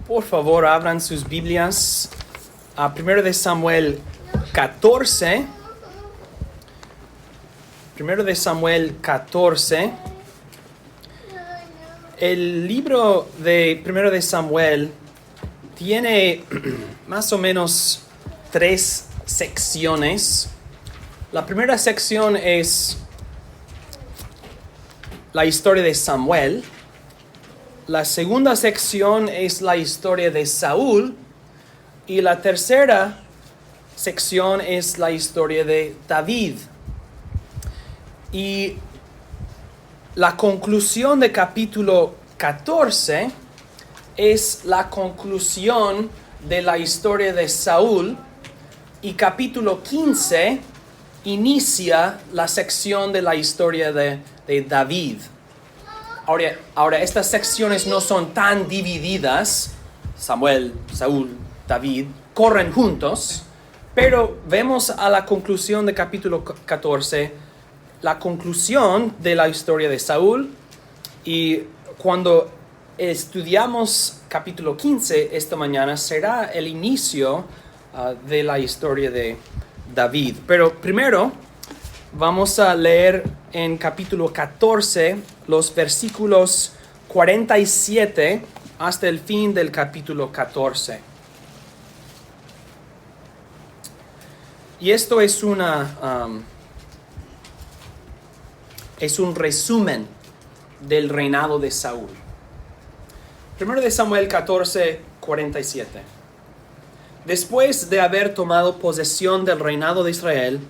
Por favor, abran sus Biblias a 1 de Samuel 14. 1 de Samuel 14. El libro de 1 de Samuel tiene más o menos 3 secciones. La primera sección es la historia de Samuel. La segunda sección es la historia de Saúl. Y la tercera sección es la historia de David. Y la conclusión de capítulo 14 es la conclusión de la historia de Saúl. Y capítulo 15 inicia la sección de la historia de David. Ahora, estas secciones no son tan divididas. Samuel, Saúl, David corren juntos, pero vemos a la conclusión de capítulo 14 la conclusión de la historia de Saúl, y cuando estudiamos capítulo 15 esta mañana será el inicio de la historia de David. Pero primero vamos a leer en capítulo 14 los versículos 47 hasta el fin del capítulo 14. Y esto es un resumen del reinado de Saúl. 1 de Samuel 14, 47. Después de haber tomado posesión del reinado de Israel,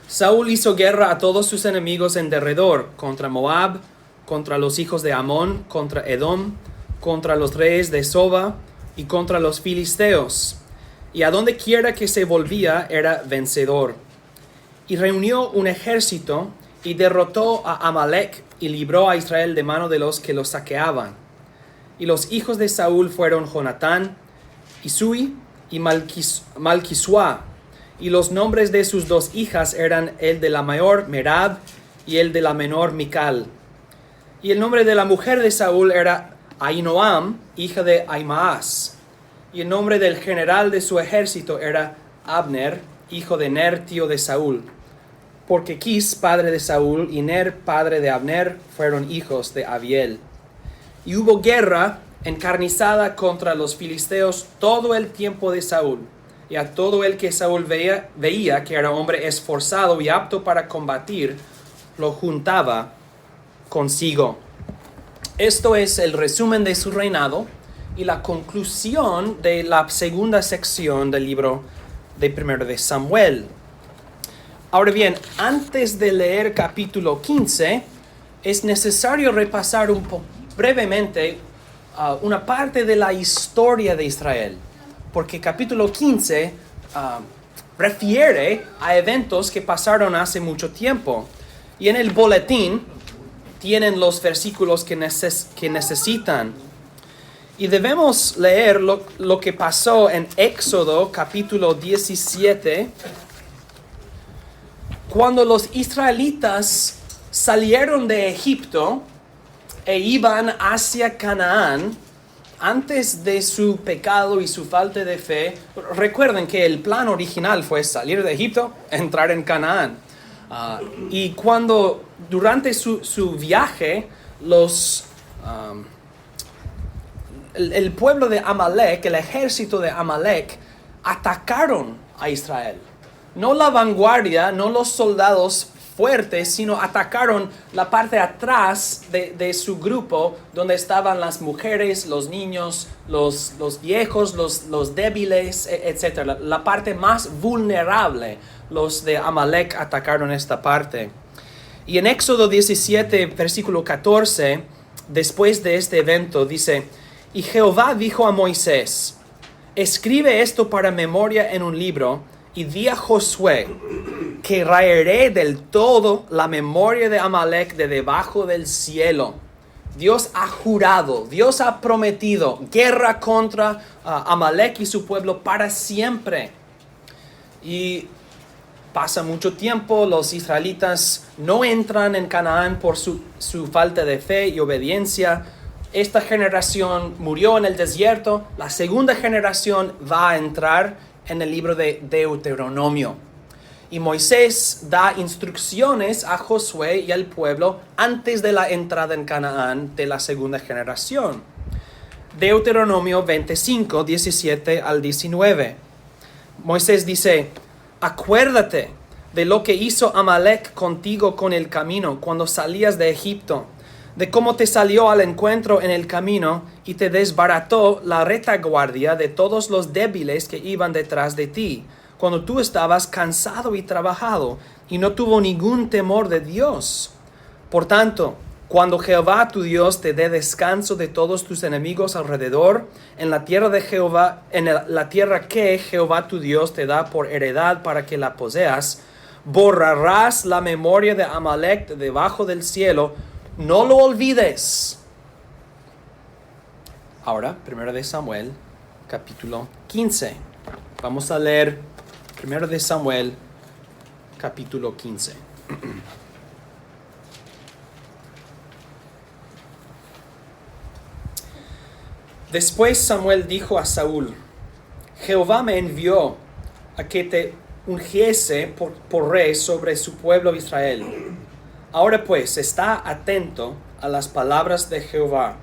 Saúl hizo guerra a todos sus enemigos en derredor, contra Moab, contra los hijos de Amón, contra Edom, contra los reyes de Soba y contra los filisteos. Y a donde quiera que se volvía era vencedor. Y reunió un ejército y derrotó a Amalec y libró a Israel de mano de los que los saqueaban. Y los hijos de Saúl fueron Jonatán, Isui y Malquisua. Y los nombres de sus 2 hijas eran el de la mayor Merab y el de la menor Mical. Y el nombre de la mujer de Saúl era Ahinoam, hija de Ahimaas. Y el nombre del general de su ejército era Abner, hijo de Ner, tío de Saúl. Porque Quis, padre de Saúl, y Ner, padre de Abner, fueron hijos de Abiel. Y hubo guerra encarnizada contra los filisteos todo el tiempo de Saúl. Y a todo el que Saúl veía que era hombre esforzado y apto para combatir, lo juntaba consigo. Esto es el resumen de su reinado y la conclusión de la segunda sección del libro de 1 de Samuel. Ahora bien, antes de leer capítulo 15, es necesario repasar brevemente una parte de la historia de Israel, porque capítulo 15 refiere a eventos que pasaron hace mucho tiempo. Y en el boletín tienen los versículos que necesitan. Y debemos leer lo que pasó en Éxodo capítulo 17, cuando los israelitas salieron de Egipto e iban hacia Canaán. Antes de su pecado y su falta de fe, recuerden que el plan original fue salir de Egipto, entrar en Canaán. Y cuando durante su viaje, el pueblo de Amalek, el ejército de Amalek, atacaron a Israel. No la vanguardia, no los soldados fuertes, sino atacaron la parte de atrás de su grupo, donde estaban las mujeres, los niños, los viejos, los débiles, etc. La parte más vulnerable, los de Amalek atacaron esta parte. Y en Éxodo 17, versículo 14, después de este evento, dice: Y Jehová dijo a Moisés: escribe esto para memoria en un libro, y di a Josué que raeré del todo la memoria de Amalek de debajo del cielo. Dios ha jurado, Dios ha prometido guerra contra Amalek y su pueblo para siempre. Y pasa mucho tiempo, los israelitas no entran en Canaán por su falta de fe y obediencia. esta generación murió en el desierto. La segunda generación va a entrar en el libro de Deuteronomio. Y Moisés da instrucciones a Josué y al pueblo antes de la entrada en Canaán de la segunda generación. Deuteronomio 25, 17 al 19. Moisés dice: acuérdate de lo que hizo Amalek contigo con el camino cuando salías de Egipto, de cómo te salió al encuentro en el camino y te desbarató la retaguardia de todos los débiles que iban detrás de ti, cuando tú estabas cansado y trabajado, y no tuvo ningún temor de Dios. Por tanto, cuando Jehová tu Dios te dé descanso de todos tus enemigos alrededor, en la tierra de Jehová, la tierra que Jehová tu Dios te da por heredad para que la poseas, borrarás la memoria de Amalek de debajo del cielo, no lo olvides. Ahora, 1 de Samuel, capítulo 15. Vamos a leer 1 de Samuel, capítulo 15. Después Samuel dijo a Saúl: Jehová me envió a que te ungiese por rey sobre su pueblo Israel. Ahora pues, está atento a las palabras de Jehová.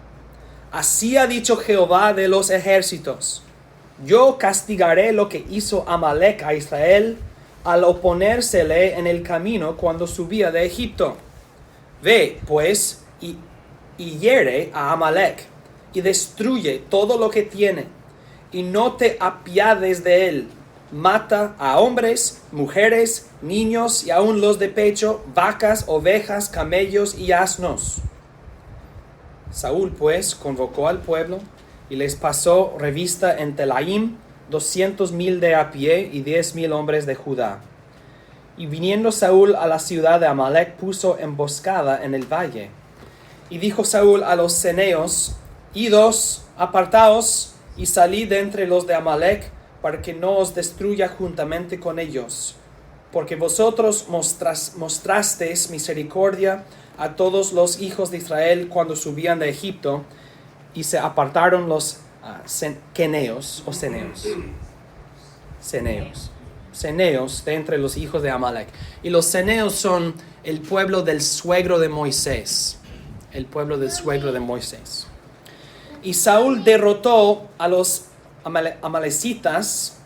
Así ha dicho Jehová de los ejércitos: yo castigaré lo que hizo Amalek a Israel al oponérsele en el camino cuando subía de Egipto. Ve, pues, y hiere a Amalek, y destruye todo lo que tiene, y no te apiades de él. Mata a hombres, mujeres, niños y aun los de pecho, vacas, ovejas, camellos y asnos. Saúl pues convocó al pueblo y les pasó revista en Telaim 200,000 de a pie y 10,000 hombres de Judá. Y viniendo Saúl a la ciudad de Amalek, puso emboscada en el valle. Y dijo Saúl a los ceneos: idos, apartaos y salid de entre los de Amalek, para que no os destruya juntamente con ellos. Porque vosotros mostrasteis misericordia a todos los hijos de Israel cuando subían de Egipto, y se apartaron los ceneos de entre los hijos de Amalek. Y los ceneos son el pueblo del suegro de Moisés. El pueblo del suegro de Moisés. Y Saúl derrotó a los amalecitas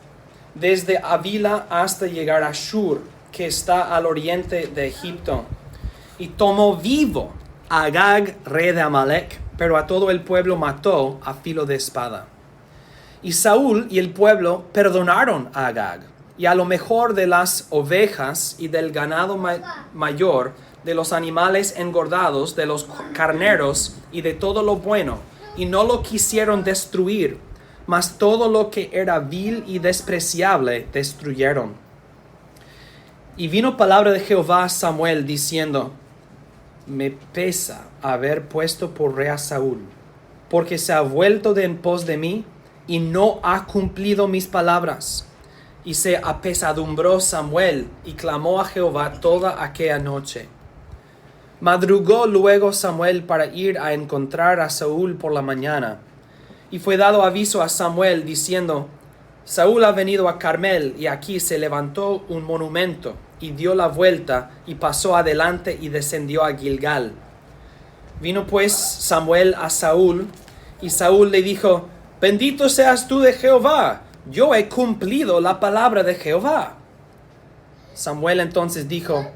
desde Avila hasta llegar a Shur, que está al oriente de Egipto. Y tomó vivo a Agag, rey de Amalek, pero a todo el pueblo mató a filo de espada. Y Saúl y el pueblo perdonaron a Agag, y a lo mejor de las ovejas y del ganado mayor, de los animales engordados, de los carneros y de todo lo bueno, y no lo quisieron destruir, mas todo lo que era vil y despreciable destruyeron. Y vino palabra de Jehová a Samuel diciendo: me pesa haber puesto por rey a Saúl, porque se ha vuelto de en pos de mí y no ha cumplido mis palabras. Y se apesadumbró Samuel y clamó a Jehová toda aquella noche. Madrugó luego Samuel para ir a encontrar a Saúl por la mañana. Y fue dado aviso a Samuel diciendo: Saúl ha venido a Carmel, y aquí se levantó un monumento, y dio la vuelta, y pasó adelante, y descendió a Gilgal. Vino pues Samuel a Saúl, y Saúl le dijo: bendito seas tú de Jehová, yo he cumplido la palabra de Jehová. Samuel entonces dijo: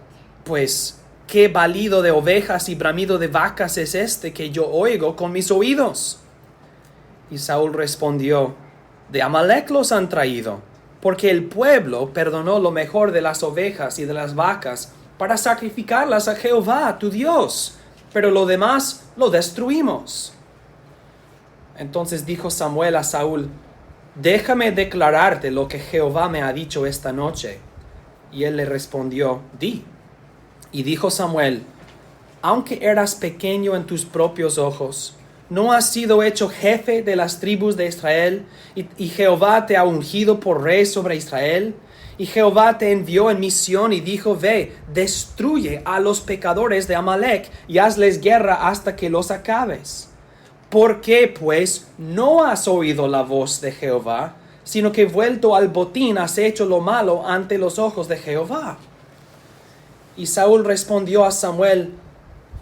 pues, ¿qué balido de ovejas y bramido de vacas es este que yo oigo con mis oídos? Y Saúl respondió: de Amalek los han traído, porque el pueblo perdonó lo mejor de las ovejas y de las vacas para sacrificarlas a Jehová tu Dios, pero lo demás lo destruimos. Entonces dijo Samuel a Saúl: déjame declararte lo que Jehová me ha dicho esta noche. Y él le respondió: di. Y dijo Samuel: aunque eras pequeño en tus propios ojos, ¿no has sido hecho jefe de las tribus de Israel? Y Jehová te ha ungido por rey sobre Israel. Y Jehová te envió en misión y dijo: ve, destruye a los pecadores de Amalek y hazles guerra hasta que los acabes. ¿Por qué, pues, no has oído la voz de Jehová, sino que vuelto al botín has hecho lo malo ante los ojos de Jehová? Y Saúl respondió a Samuel: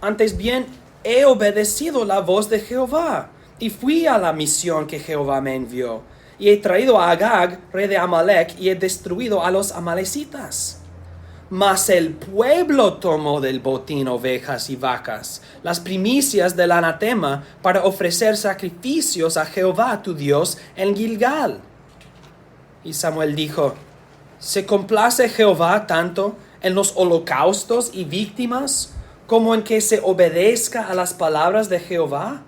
antes bien, he obedecido la voz de Jehová, y fui a la misión que Jehová me envió, y he traído a Agag, rey de Amalec, y he destruido a los amalecitas. Mas el pueblo tomó del botín ovejas y vacas, las primicias del anatema, para ofrecer sacrificios a Jehová tu Dios en Gilgal. Y Samuel dijo: ¿se complace Jehová tanto en los holocaustos y víctimas como en que se obedezca a las palabras de Jehová?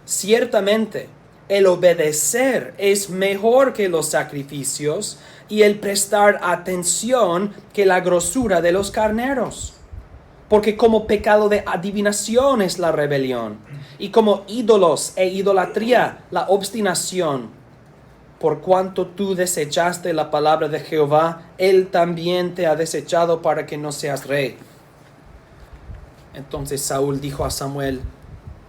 Ciertamente, el obedecer es mejor que los sacrificios, y el prestar atención que la grosura de los carneros. Porque como pecado de adivinación es la rebelión, y como ídolos e idolatría la obstinación. Por cuanto tú desechaste la palabra de Jehová, Él también te ha desechado para que no seas rey. Entonces Saúl dijo a Samuel: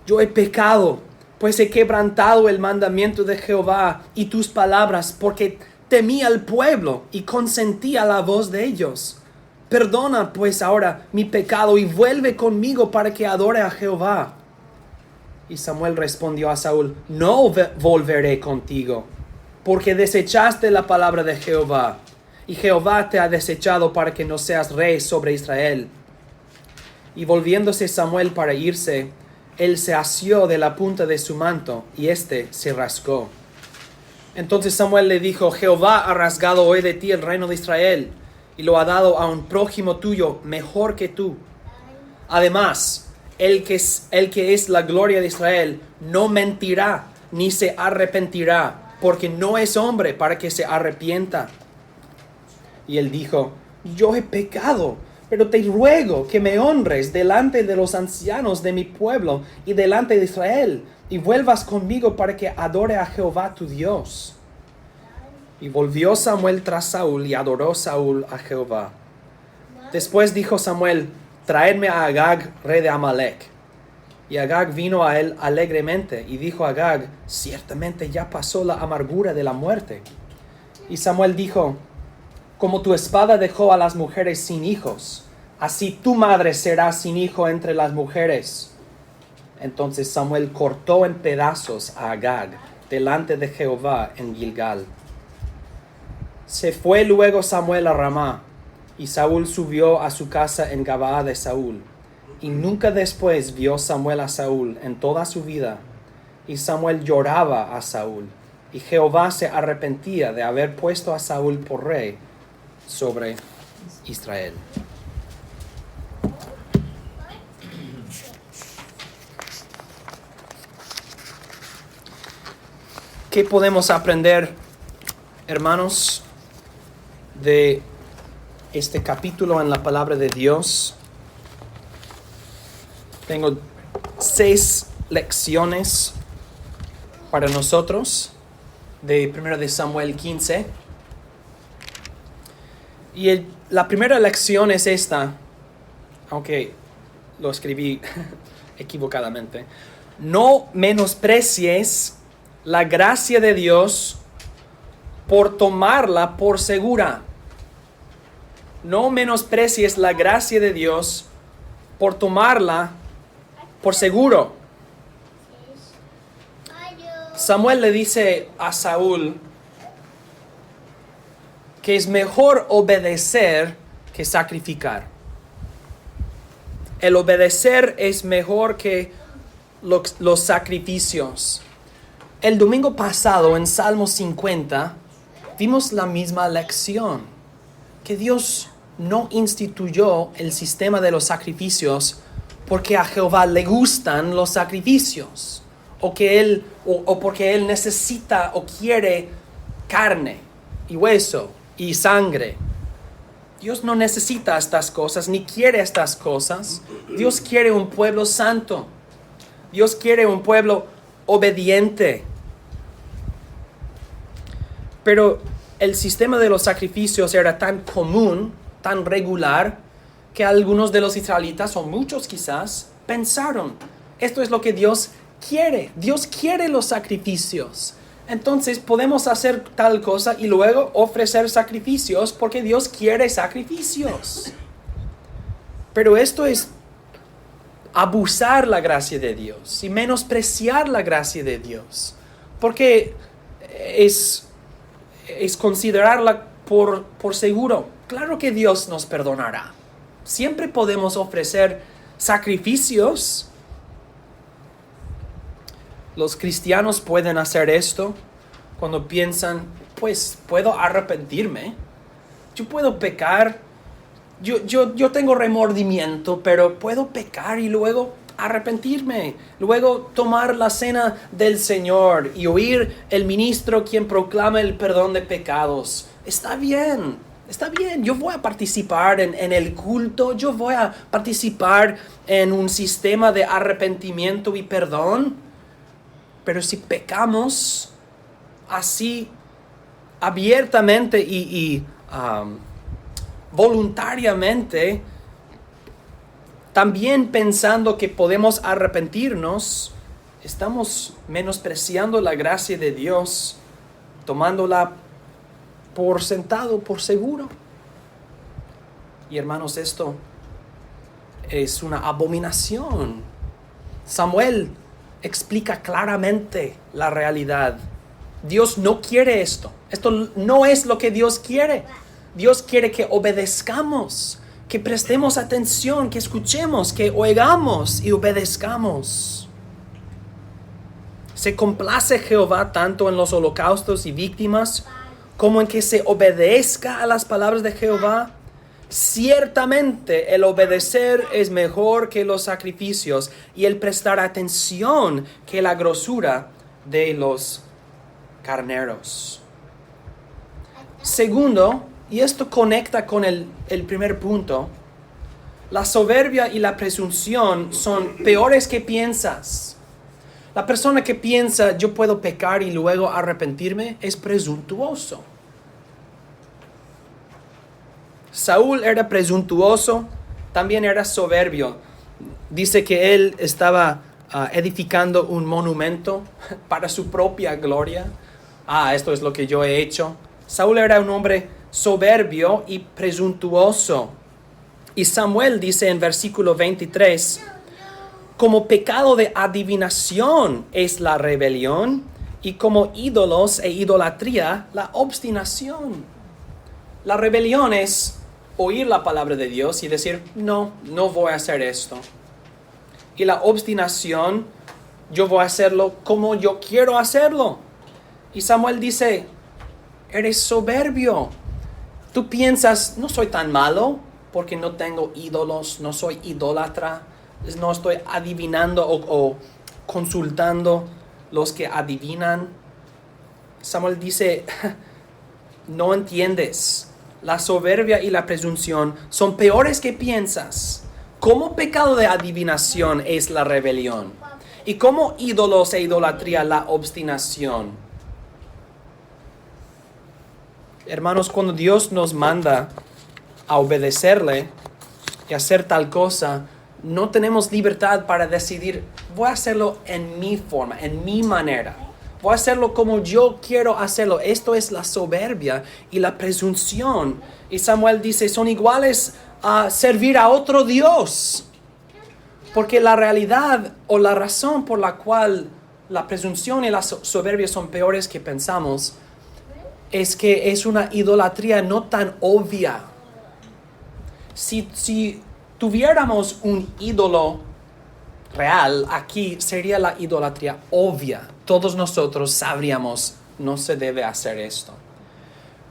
yo he pecado, pues he quebrantado el mandamiento de Jehová y tus palabras, porque temí al pueblo y consentí a la voz de ellos. Perdona pues ahora mi pecado y vuelve conmigo para que adore a Jehová. Y Samuel respondió a Saúl: no volveré contigo, porque desechaste la palabra de Jehová, y Jehová te ha desechado para que no seas rey sobre Israel. Y volviéndose Samuel para irse, él se asió de la punta de su manto, y éste se rasgó. Entonces Samuel le dijo: Jehová ha rasgado hoy de ti el reino de Israel, y lo ha dado a un prójimo tuyo mejor que tú. Además, el que es la gloria de Israel no mentirá, ni se arrepentirá, porque no es hombre para que se arrepienta. Y él dijo: yo he pecado, pero te ruego que me honres delante de los ancianos de mi pueblo y delante de Israel, y vuelvas conmigo para que adore a Jehová tu Dios. Y volvió Samuel tras Saúl, y adoró Saúl a Jehová. Después dijo Samuel: traedme a Agag, rey de Amalec. Y Agag vino a él alegremente, y dijo Agag: ciertamente ya pasó la amargura de la muerte. Y Samuel dijo: como tu espada dejó a las mujeres sin hijos, así tu madre será sin hijo entre las mujeres. Entonces Samuel cortó en pedazos a Agag delante de Jehová en Gilgal. Se fue luego Samuel a Ramá, y Saúl subió a su casa en Gabaa de Saúl. Y nunca después vio Samuel a Saúl en toda su vida. Y Samuel lloraba a Saúl, y Jehová se arrepentía de haber puesto a Saúl por rey sobre Israel. ¿Qué podemos aprender, hermanos, de este capítulo en la palabra de Dios? Tengo 6 lecciones para nosotros de 1 de Samuel 15. Y la primera lección es esta, aunque lo escribí equivocadamente. No menosprecies la gracia de Dios por tomarla por segura. No menosprecies la gracia de Dios por tomarla por seguro. Samuel le dice a Saúl que es mejor obedecer que sacrificar. El obedecer es mejor que los sacrificios. El domingo pasado en Salmo 50 vimos la misma lección, que Dios no instituyó el sistema de los sacrificios porque a Jehová le gustan los sacrificios, o porque Él necesita o quiere carne y hueso y sangre. Dios no necesita estas cosas, ni quiere estas cosas. Dios quiere un pueblo santo. Dios quiere un pueblo obediente. Pero el sistema de los sacrificios era tan común, tan regular, que algunos de los israelitas, o muchos quizás, pensaron: esto es lo que Dios quiere. Dios quiere los sacrificios. Entonces podemos hacer tal cosa y luego ofrecer sacrificios porque Dios quiere sacrificios. Pero esto es abusar la gracia de Dios y menospreciar la gracia de Dios. Porque es considerarla por seguro. Claro que Dios nos perdonará. Siempre podemos ofrecer sacrificios. Los cristianos pueden hacer esto cuando piensan, pues puedo arrepentirme, yo puedo pecar, yo tengo remordimiento, pero puedo pecar y luego arrepentirme, luego tomar la cena del Señor y oír el ministro quien proclama el perdón de pecados. Está bien, yo voy a participar en el culto, yo voy a participar en un sistema de arrepentimiento y perdón. Pero si pecamos así abiertamente y voluntariamente, también pensando que podemos arrepentirnos, estamos menospreciando la gracia de Dios, tomándola por sentado, por seguro. Y hermanos, esto es una abominación. Samuel explica claramente la realidad. Dios no quiere esto. Esto no es lo que Dios quiere. Dios quiere que obedezcamos, que prestemos atención, que escuchemos, que oigamos y obedezcamos. Se complace Jehová tanto en los holocaustos y víctimas como en que se obedezca a las palabras de Jehová. Ciertamente el obedecer es mejor que los sacrificios y el prestar atención que la grosura de los carneros. Segundo, y esto conecta con el primer punto, la soberbia y la presunción son peores que piensas. La persona que piensa yo puedo pecar y luego arrepentirme es presuntuoso. Saúl era presuntuoso, también era soberbio. Dice que él estaba edificando un monumento para su propia gloria. Esto es lo que yo he hecho. Saúl era un hombre soberbio y presuntuoso. Y Samuel dice en versículo 23, como pecado de adivinación es la rebelión y como ídolos e idolatría la obstinación. La rebelión es oír la palabra de Dios y decir, no voy a hacer esto. Y la obstinación, yo voy a hacerlo como yo quiero hacerlo. Y Samuel dice, eres soberbio. Tú piensas, no soy tan malo porque no tengo ídolos, no soy idólatra, no estoy adivinando o consultando los que adivinan. Samuel dice, no entiendes. La soberbia y la presunción son peores que piensas. Como pecado de adivinación es la rebelión. Y como ídolos e idolatría la obstinación. Hermanos, cuando Dios nos manda a obedecerle y hacer tal cosa, no tenemos libertad para decidir, voy a hacerlo en mi forma, en mi manera. Voy a hacerlo como yo quiero hacerlo. Esto es la soberbia y la presunción. Y Samuel dice, son iguales a servir a otro Dios. Porque la realidad o la razón por la cual la presunción y la soberbia son peores que pensamos es que es una idolatría no tan obvia. Si tuviéramos un ídolo real, aquí sería la idolatría obvia. Todos nosotros sabríamos, no se debe hacer esto.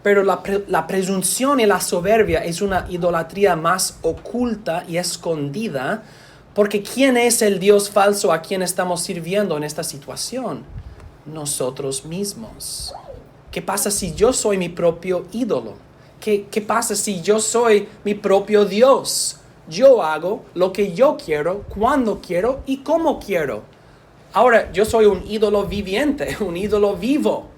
Pero la presunción y la soberbia es una idolatría más oculta y escondida, porque ¿quién es el Dios falso a quien estamos sirviendo en esta situación? Nosotros mismos. ¿Qué pasa si yo soy mi propio ídolo? ¿Qué pasa si yo soy mi propio Dios? Yo hago lo que yo quiero, cuando quiero y cómo quiero. Ahora, yo soy un ídolo viviente, un ídolo vivo.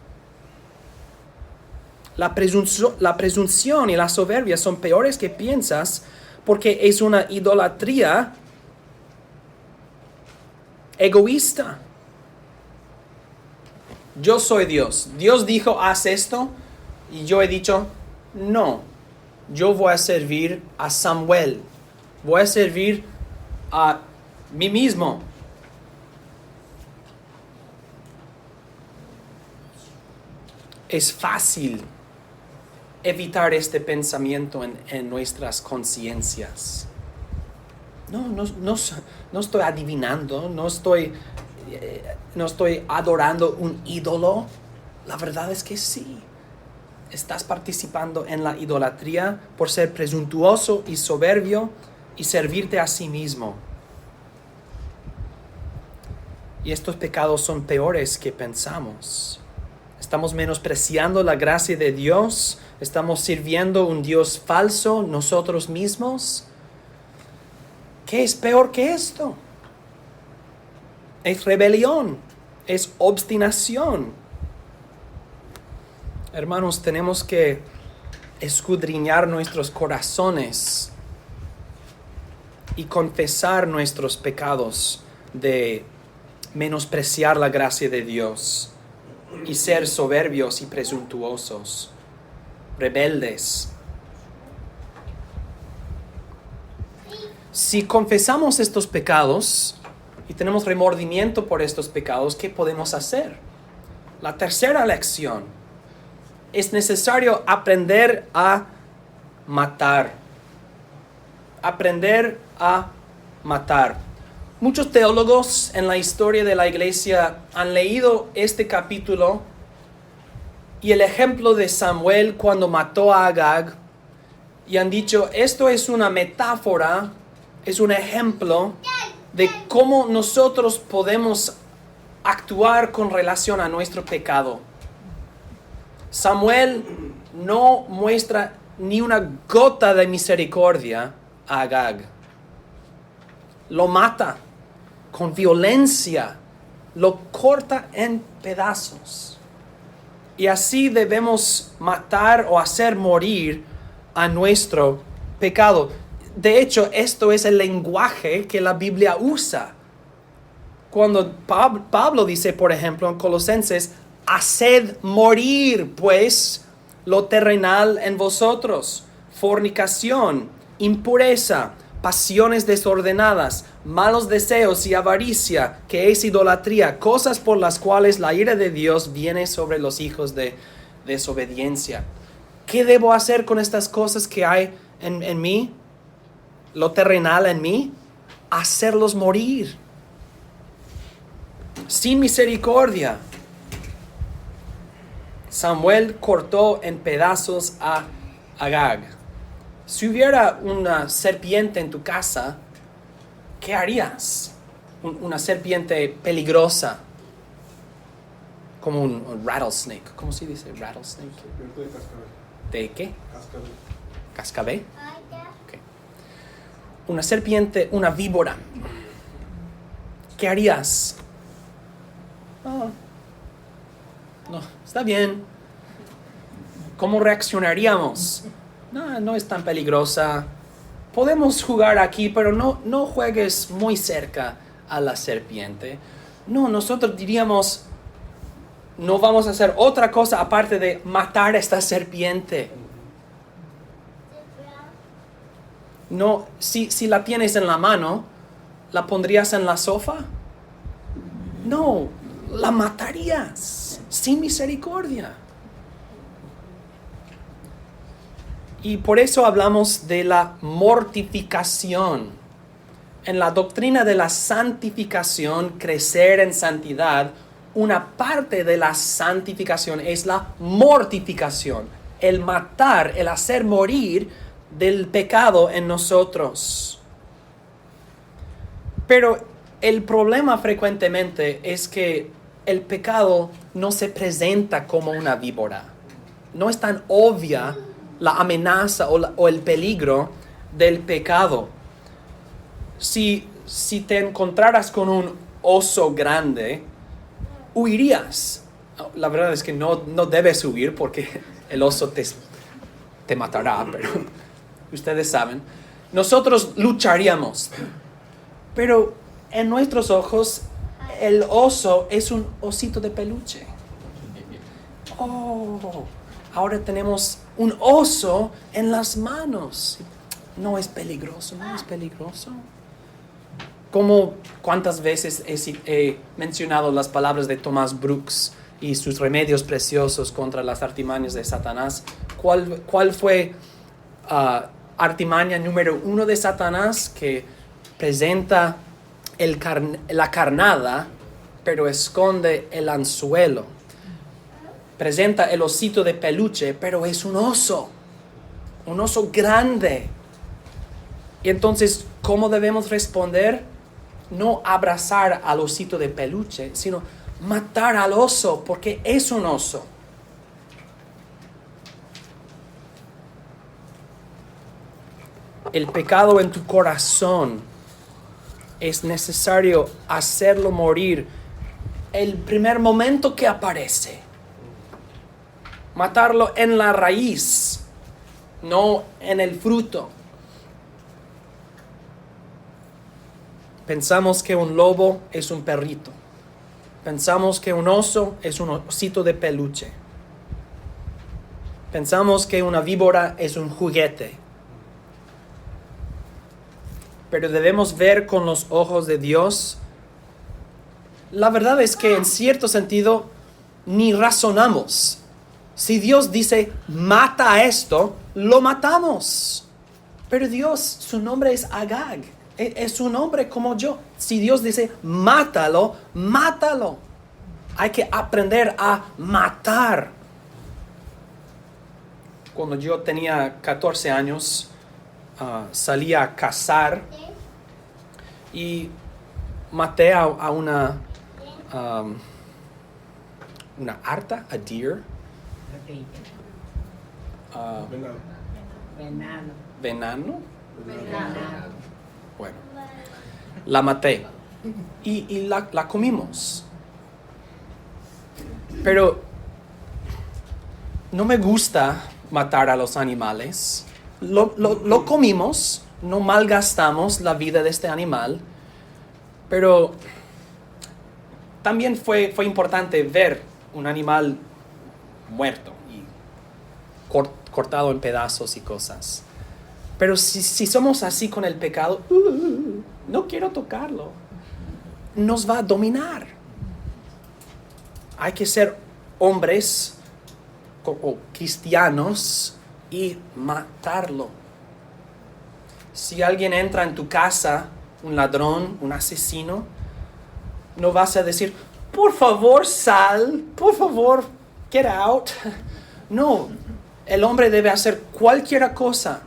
La presunción y la soberbia son peores que piensas porque es una idolatría egoísta. Yo soy Dios. Dios dijo, haz esto, y yo he dicho, no. Yo voy a servir a Samuel. Voy a servir a mí mismo. Es fácil evitar este pensamiento en nuestras conciencias. No estoy adivinando, no estoy adorando un ídolo. La verdad es que sí. Estás participando en la idolatría por ser presuntuoso y soberbio y servirte a sí mismo. Y estos pecados son peores que pensamos. Estamos menospreciando la gracia de Dios. Estamos sirviendo un Dios falso nosotros mismos. ¿Qué es peor que esto? Es rebelión, es obstinación. Hermanos, tenemos que escudriñar nuestros corazones y confesar nuestros pecados de menospreciar la gracia de Dios y ser soberbios y presuntuosos, rebeldes. Si confesamos estos pecados y tenemos remordimiento por estos pecados, ¿qué podemos hacer? La tercera lección: es necesario aprender a matar. Aprender a matar. Muchos teólogos en la historia de la iglesia han leído este capítulo y el ejemplo de Samuel cuando mató a Agag y han dicho, esto es una metáfora, es un ejemplo de cómo nosotros podemos actuar con relación a nuestro pecado. Samuel no muestra ni una gota de misericordia a Agag. Lo mata con violencia, lo corta en pedazos. Y así debemos matar o hacer morir a nuestro pecado. De hecho, esto es el lenguaje que la Biblia usa. Cuando Pablo dice, por ejemplo, en Colosenses, haced morir, pues, lo terrenal en vosotros: fornicación, impureza, pasiones desordenadas, malos deseos y avaricia, que es idolatría, cosas por las cuales la ira de Dios viene sobre los hijos de desobediencia. ¿Qué debo hacer con estas cosas que hay en mí? Lo terrenal en mí, hacerlos morir. Sin misericordia. Samuel cortó en pedazos a Agag. Si hubiera una serpiente en tu casa, ¿qué harías? Una serpiente peligrosa, como un rattlesnake. ¿Cómo se dice rattlesnake? Serpiente de cascabel. ¿De qué? Cascabel. ¿Cascabel? Okay. Una serpiente, una víbora. ¿Qué harías? No, está bien. ¿Cómo reaccionaríamos? No es tan peligrosa. Podemos jugar aquí, pero no juegues muy cerca a la serpiente. No, nosotros diríamos, no vamos a hacer otra cosa aparte de matar a esta serpiente. No, si la tienes en la mano, ¿la pondrías en la sofá? No, la matarías sin misericordia. Y por eso hablamos de la mortificación. En la doctrina de la santificación, crecer en santidad, una parte de la santificación es la mortificación, el matar, el hacer morir del pecado en nosotros. Pero el problema frecuentemente es que el pecado no se presenta como una víbora. No es tan obvia la amenaza o el peligro del pecado. Si te encontraras con un oso grande, huirías. La verdad es que no debes huir porque el oso te matará, pero ustedes saben. Nosotros lucharíamos. Pero en nuestros ojos, el oso es un osito de peluche. Oh, ahora tenemos un oso en las manos. No es peligroso, no es peligroso. Como cuántas veces he mencionado las palabras de Thomas Brooks y sus remedios preciosos contra las artimañas de Satanás. ¿Cuál fue artimaña número 1 de Satanás? Que presenta la carnada, pero esconde el anzuelo. Presenta el osito de peluche, pero es un oso grande. Y entonces, ¿cómo debemos responder? No abrazar al osito de peluche, sino matar al oso, porque es un oso. El pecado en tu corazón es necesario hacerlo morir el primer momento que aparece. Matarlo en la raíz, no en el fruto. Pensamos que un lobo es un perrito. Pensamos que un oso es un osito de peluche. Pensamos que una víbora es un juguete. Pero debemos ver con los ojos de Dios. La verdad es que en cierto sentido ni razonamos. Si Dios dice, mata a esto, lo matamos. Pero Dios, su nombre es Agag. Es un hombre como yo. Si Dios dice, mátalo, mátalo. Hay que aprender a matar. Cuando yo tenía 14 años, salí a cazar y maté a una arta, a deer. Venado. Bueno, la maté y la comimos. Pero no me gusta matar a los animales. Lo comimos, no malgastamos la vida de este animal, pero también fue importante ver un animal muerto y cortado en pedazos y cosas. Pero si somos así con el pecado, no quiero tocarlo, nos va a dominar. Hay que ser hombres o cristianos y matarlo. Si alguien entra en tu casa, un ladrón, un asesino, no vas a decir, por favor, sal, por favor, get out. No, el hombre debe hacer cualquier cosa.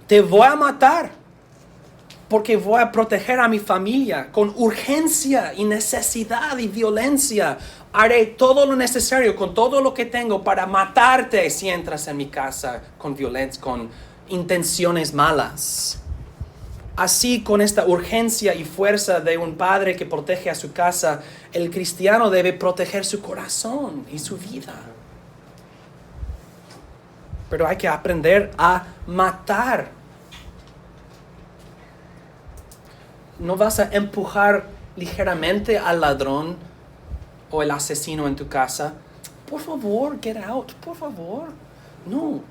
Te voy a matar porque voy a proteger a mi familia con urgencia y necesidad y violencia. Haré todo lo necesario con todo lo que tengo para matarte si entras en mi casa con violencia, con intenciones malas. Así, con esta urgencia y fuerza de un padre que protege a su casa, el cristiano debe proteger su corazón y su vida. Pero hay que aprender a matar. No vas a empujar ligeramente al ladrón o el asesino en tu casa. Por favor, get out, por favor. No.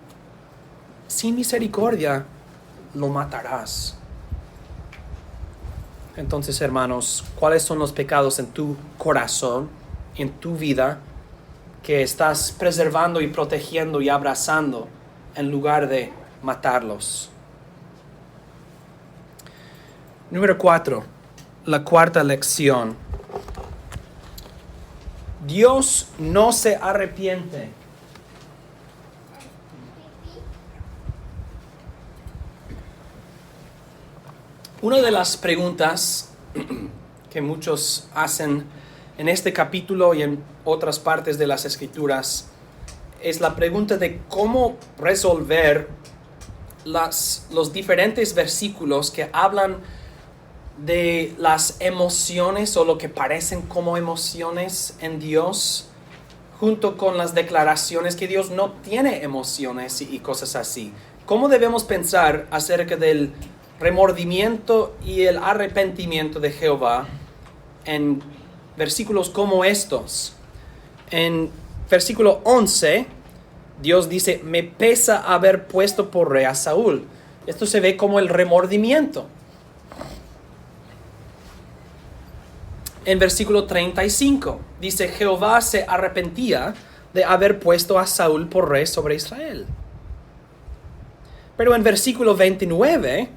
Sin misericordia, lo matarás. Entonces, hermanos, ¿cuáles son los pecados en tu corazón, en tu vida, que estás preservando y protegiendo y abrazando en lugar de matarlos? Número 4, la cuarta lección. Dios no se arrepiente. Una de las preguntas que muchos hacen en este capítulo y en otras partes de las Escrituras es la pregunta de cómo resolver los diferentes versículos que hablan de las emociones o lo que parecen como emociones en Dios, junto con las declaraciones que Dios no tiene emociones y cosas así. ¿Cómo debemos pensar acerca del remordimiento y el arrepentimiento de Jehová en versículos como estos? En versículo 11, Dios dice, me pesa haber puesto por rey a Saúl. Esto se ve como el remordimiento. En versículo 35 dice, Jehová se arrepentía de haber puesto a Saúl por rey sobre Israel. Pero en versículo 29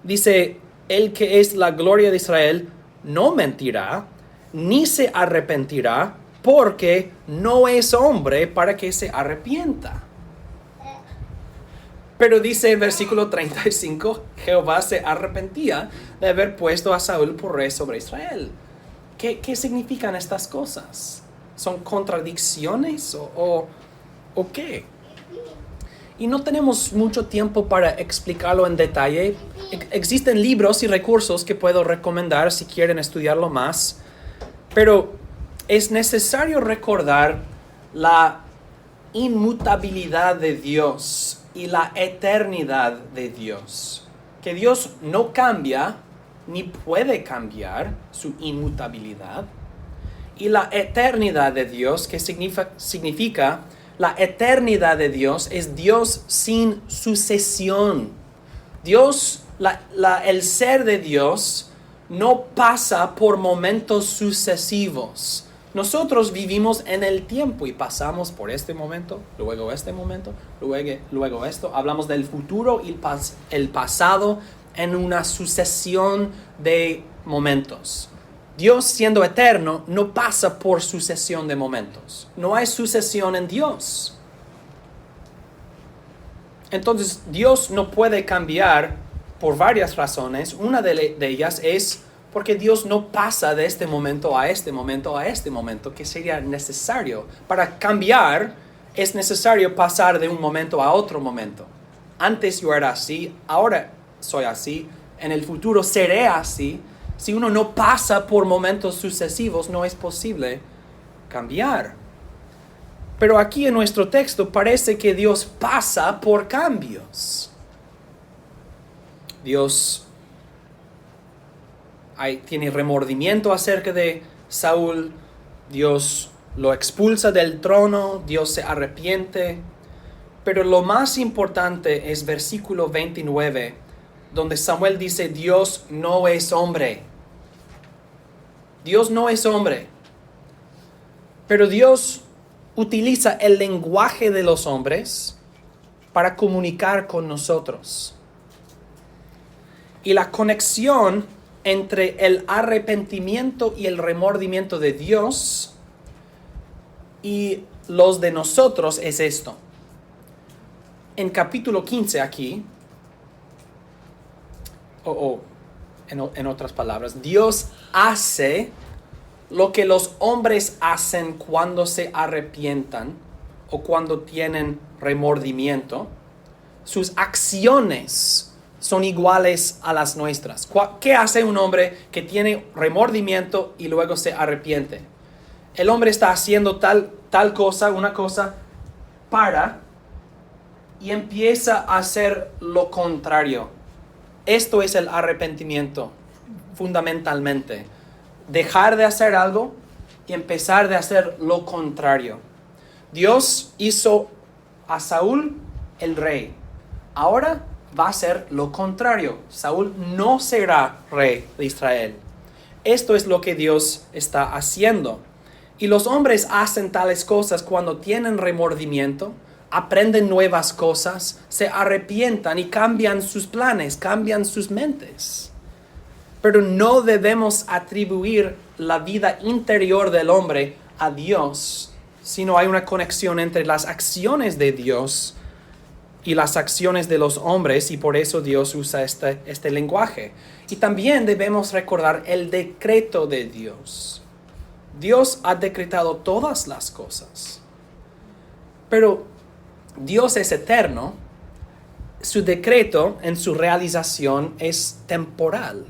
dice, el que es la gloria de Israel no mentirá, ni se arrepentirá, porque no es hombre para que se arrepienta. Pero dice en versículo 35, Jehová se arrepentía de haber puesto a Saúl por rey sobre Israel. ¿Qué significan estas cosas? ¿Son contradicciones o qué? Y no tenemos mucho tiempo para explicarlo en detalle. Existen libros y recursos que puedo recomendar si quieren estudiarlo más. Pero es necesario recordar la inmutabilidad de Dios y la eternidad de Dios. Que Dios no cambia ni puede cambiar su inmutabilidad. Y la eternidad de Dios, que significa la eternidad de Dios, es Dios sin sucesión. Dios, el ser de Dios no pasa por momentos sucesivos. Nosotros vivimos en el tiempo y pasamos por este momento, luego este momento, luego esto. Hablamos del futuro y el pasado en una sucesión de momentos. Dios, siendo eterno, no pasa por sucesión de momentos. No hay sucesión en Dios. Entonces, Dios no puede cambiar por varias razones. Una de ellas es porque Dios no pasa de este momento a este momento a este momento, que sería necesario. Para cambiar, es necesario pasar de un momento a otro momento. Antes yo era así, ahora soy así, en el futuro seré así. Si uno no pasa por momentos sucesivos, no es posible cambiar. Pero aquí en nuestro texto parece que Dios pasa por cambios. Dios tiene remordimiento acerca de Saúl. Dios lo expulsa del trono. Dios se arrepiente. Pero lo más importante es versículo 29, donde Samuel dice, Dios no es hombre. Dios no es hombre. Pero Dios utiliza el lenguaje de los hombres para comunicar con nosotros. Y la conexión entre el arrepentimiento y el remordimiento de Dios y los de nosotros es esto. En capítulo 15 aquí, en otras palabras, Dios hace lo que los hombres hacen cuando se arrepientan o cuando tienen remordimiento. Sus acciones son iguales a las nuestras. ¿Qué hace un hombre que tiene remordimiento y luego se arrepiente? El hombre está haciendo tal cosa, una cosa, y empieza a hacer lo contrario. Esto es el arrepentimiento, fundamentalmente. Dejar de hacer algo y empezar de hacer lo contrario. Dios hizo a Saúl el rey. Ahora va a ser lo contrario. Saúl no será rey de Israel. Esto es lo que Dios está haciendo. Y los hombres hacen tales cosas cuando tienen remordimiento, aprenden nuevas cosas, se arrepientan y cambian sus planes, cambian sus mentes. Pero no debemos atribuir la vida interior del hombre a Dios, sino hay una conexión entre las acciones de Dios y las acciones de los hombres, y por eso Dios usa este lenguaje. Y también debemos recordar el decreto de Dios. Dios ha decretado todas las cosas. Pero Dios es eterno. Su decreto en su realización es temporal.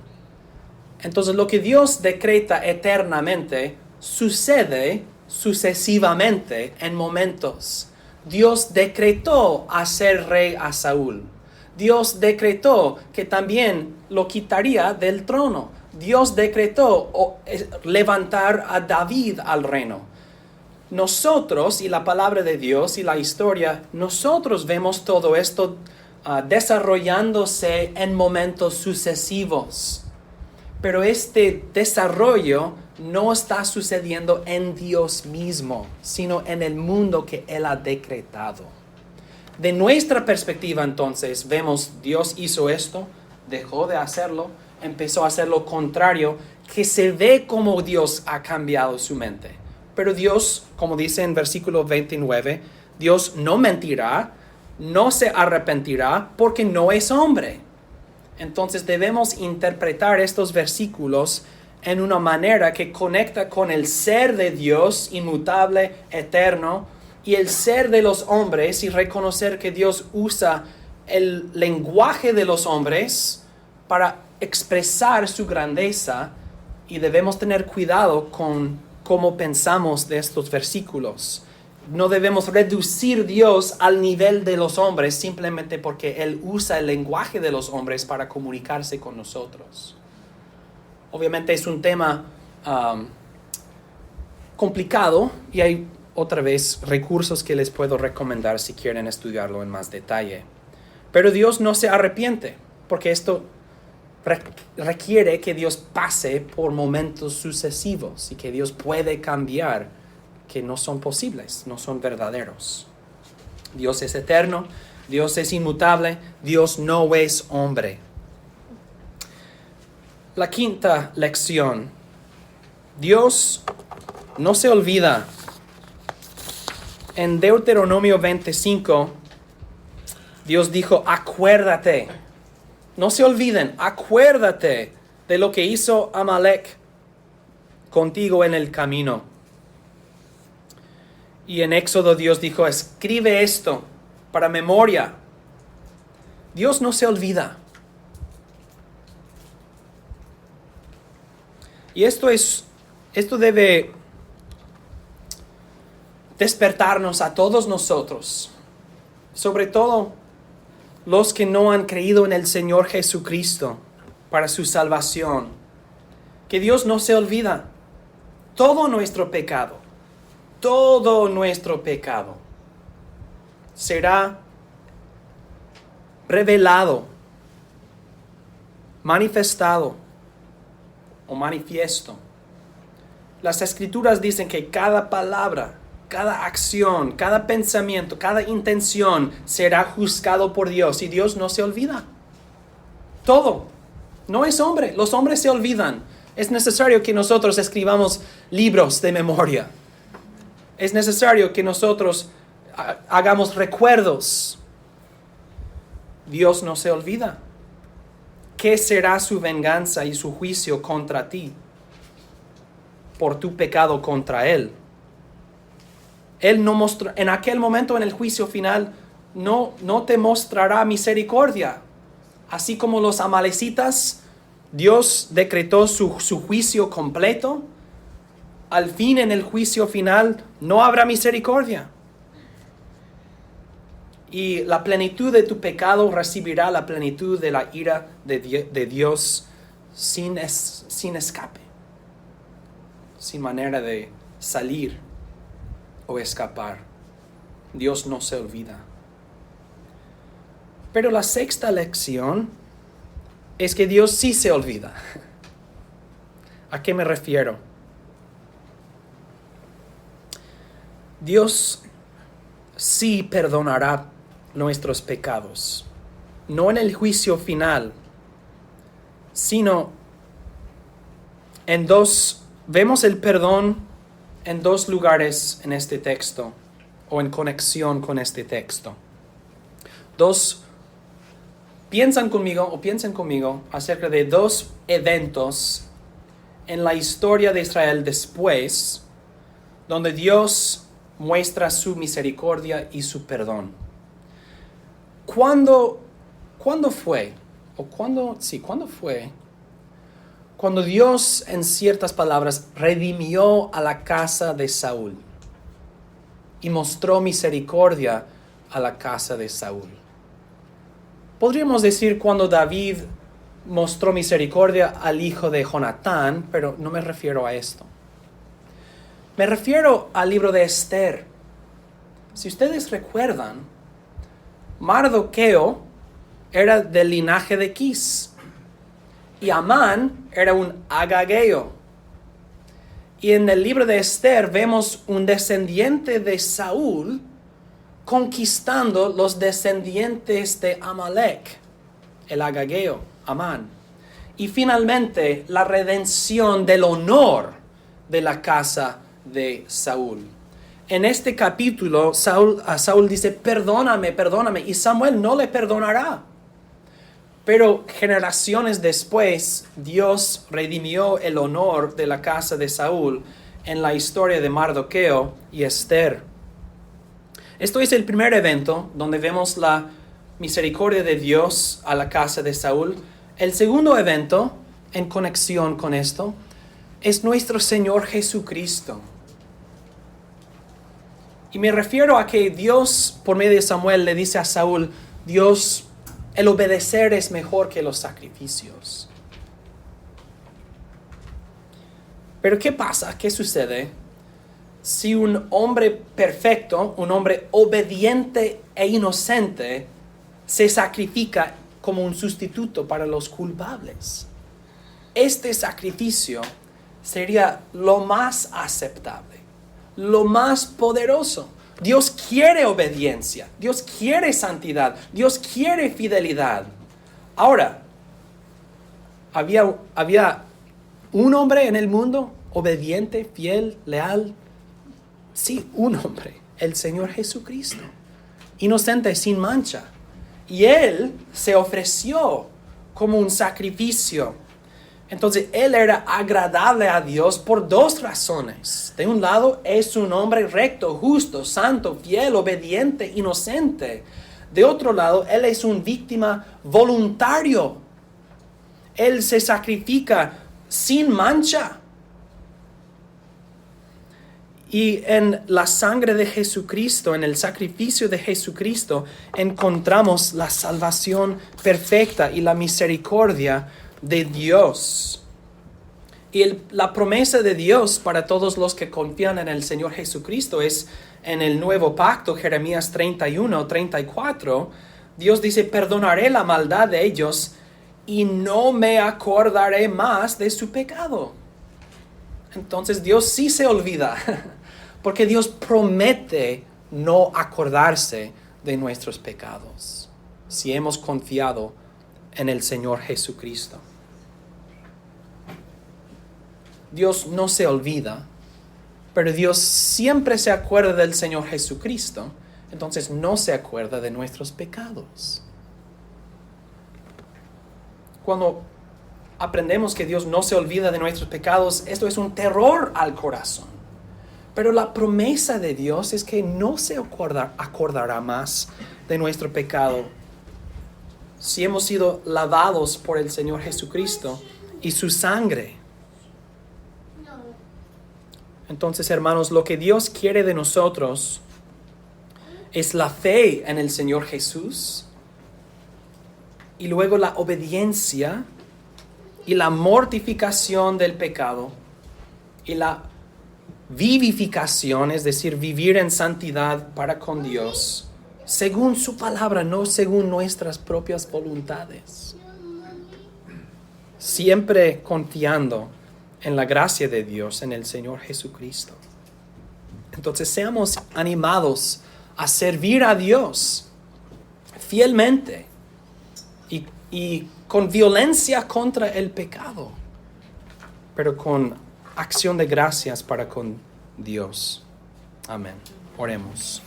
Entonces lo que Dios decreta eternamente sucede sucesivamente en momentos. Dios decretó hacer rey a Saúl. Dios decretó que también lo quitaría del trono. Dios decretó levantar a David al reino. nosotros y la palabra de Dios y la historia, nosotros vemos todo esto desarrollándose en momentos sucesivos. Pero este desarrollo no está sucediendo en Dios mismo, sino en el mundo que Él ha decretado. De nuestra perspectiva, entonces, vemos Dios hizo esto, dejó de hacerlo, empezó a hacer lo contrario, que se ve como Dios ha cambiado su mente. Pero Dios, como dice en versículo 29, Dios no mentirá, no se arrepentirá porque no es hombre. Entonces debemos interpretar estos versículos en una manera que conecta con el ser de Dios inmutable, eterno, y el ser de los hombres, y reconocer que Dios usa el lenguaje de los hombres para expresar su grandeza, y debemos tener cuidado con cómo pensamos de estos versículos. No debemos reducir Dios al nivel de los hombres simplemente porque Él usa el lenguaje de los hombres para comunicarse con nosotros. Obviamente es un tema complicado y hay otra vez recursos que les puedo recomendar si quieren estudiarlo en más detalle. Pero Dios no se arrepiente porque esto requiere que Dios pase por momentos sucesivos y que Dios puede cambiar, que no son posibles, no son verdaderos. Dios es eterno, Dios es inmutable, Dios no es hombre. La quinta lección: Dios no se olvida. En Deuteronomio 25, Dios dijo, acuérdate. No se olviden, acuérdate de lo que hizo Amalek contigo en el camino. Y en Éxodo Dios dijo, escribe esto para memoria. Dios no se olvida. Y esto debe despertarnos a todos nosotros, sobre todo los que no han creído en el Señor Jesucristo para su salvación, que Dios no se olvida. Todo nuestro pecado será revelado, manifestado o manifiesto. Las Escrituras dicen que cada palabra, cada acción, cada pensamiento, cada intención será juzgado por Dios y Dios no se olvida. Todo. No es hombre. Los hombres se olvidan. Es necesario que nosotros escribamos libros de memoria. Es necesario que nosotros hagamos recuerdos. Dios no se olvida. ¿Qué será su venganza y su juicio contra ti por tu pecado contra Él? Él no mostró, en aquel momento en el juicio final, no te mostrará misericordia. Así como los amalecitas, Dios decretó su juicio completo. Al fin, en el juicio final, no habrá misericordia. Y la plenitud de tu pecado recibirá la plenitud de la ira de Dios sin escape, sin manera de salir o escapar. Dios no se olvida. Pero la sexta lección es que Dios sí se olvida. ¿A qué me refiero? Dios sí perdonará nuestros pecados, no en el juicio final, sino vemos el perdón en dos lugares en este texto, o en conexión con este texto. Piensen conmigo acerca de dos eventos en la historia de Israel después, donde Dios muestra su misericordia y su perdón. ¿Cuándo fue? ¿Cuándo fue? Cuando Dios, en ciertas palabras, redimió a la casa de Saúl y mostró misericordia a la casa de Saúl. Podríamos decir cuando David mostró misericordia al hijo de Jonatán, pero no me refiero a esto. Me refiero al libro de Esther. Si ustedes recuerdan, Mardoqueo era del linaje de Quis y Amán era un agageo. Y en el libro de Esther vemos un descendiente de Saúl conquistando los descendientes de Amalek, el agageo, Amán. Y finalmente la redención del honor de la casa de Saúl. En este capítulo Saúl dice, perdóname, y Samuel no le perdonará. Pero generaciones después, Dios redimió el honor de la casa de Saúl en la historia de Mardoqueo y Esther. Esto es el primer evento donde vemos la misericordia de Dios a la casa de Saúl. El segundo evento, en conexión con esto, es nuestro Señor Jesucristo. Y me refiero a que Dios, por medio de Samuel, le dice a Saúl, Dios, el obedecer es mejor que los sacrificios. Pero ¿qué pasa? ¿Qué sucede? Si un hombre perfecto, un hombre obediente e inocente, se sacrifica como un sustituto para los culpables. Este sacrificio sería lo más aceptable, lo más poderoso. Dios quiere obediencia, Dios quiere santidad, Dios quiere fidelidad. Ahora, había un hombre en el mundo obediente, fiel, leal. Sí, un hombre, el Señor Jesucristo, inocente, sin mancha. Y Él se ofreció como un sacrificio. Entonces, Él era agradable a Dios por dos razones. De un lado, es un hombre recto, justo, santo, fiel, obediente, inocente. De otro lado, Él es un víctima voluntario. Él se sacrifica sin mancha. Y en la sangre de Jesucristo, en el sacrificio de Jesucristo, encontramos la salvación perfecta y la misericordia de Dios. Y la promesa de Dios para todos los que confían en el Señor Jesucristo es en el nuevo pacto, Jeremías 31, 34. Dios dice, perdonaré la maldad de ellos y no me acordaré más de su pecado. Entonces Dios sí se olvida, porque Dios promete no acordarse de nuestros pecados, si hemos confiado en el Señor Jesucristo. Dios no se olvida, pero Dios siempre se acuerda del Señor Jesucristo, entonces no se acuerda de nuestros pecados. Cuando aprendemos que Dios no se olvida de nuestros pecados, esto es un terror al corazón. Pero la promesa de Dios es que no se acordará más de nuestro pecado si hemos sido lavados por el Señor Jesucristo y su sangre. Entonces, hermanos, lo que Dios quiere de nosotros es la fe en el Señor Jesús y luego la obediencia y la mortificación del pecado y la vivificación, es decir, vivir en santidad para con Dios, según su palabra, no según nuestras propias voluntades. Siempre confiando en la gracia de Dios, en el Señor Jesucristo. Entonces, seamos animados a servir a Dios fielmente y con violencia contra el pecado, pero con acción de gracias para con Dios. Amén. Oremos.